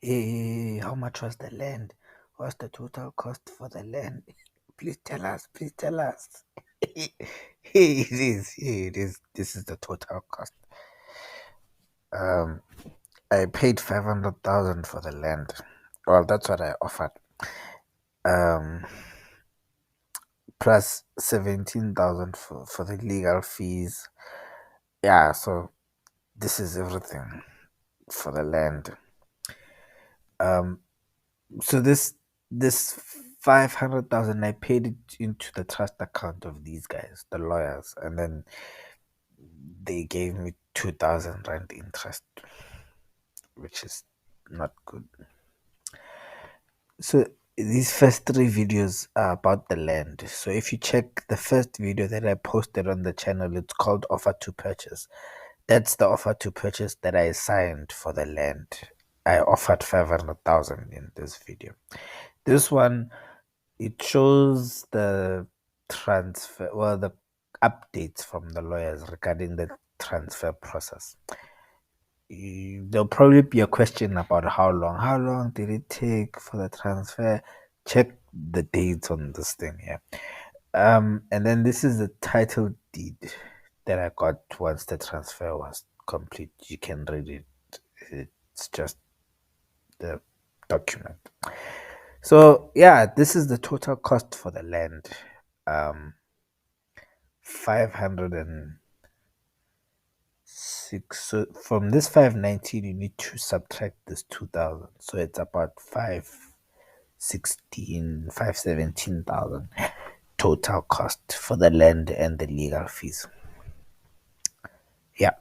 Hey, how much was the land? What's the total cost for the land? Please tell us. Please tell us. Hey, it is. Here it is. This is the total cost. Um, I paid 500,000 for the land. Well, that's what I offered. Um, plus 17,000 for the legal fees. Yeah, so this is everything for the land. Um, so this 500,000 I paid it into the trust account of these guys, the lawyers, and then they gave me 2,000 rand interest, which is not good. So these first three videos are about the land. So if you check the first video that I posted on the channel, it's called Offer to Purchase. That's the offer to purchase that I signed for the land. I offered 500,000 in this video. This one, it shows the transfer, well, the updates from the lawyers regarding the transfer process. There'll probably be a question about how long. How long did it take for the transfer? Check the dates on this thing here. And then this is the title deed that I got once the transfer was complete. You can read it. It's just the document. So yeah, this is the total cost for the land. 506. So from this 519, you need to subtract this 2000. So it's about 516, 517,000 total cost for the land and the legal fees. Yeah.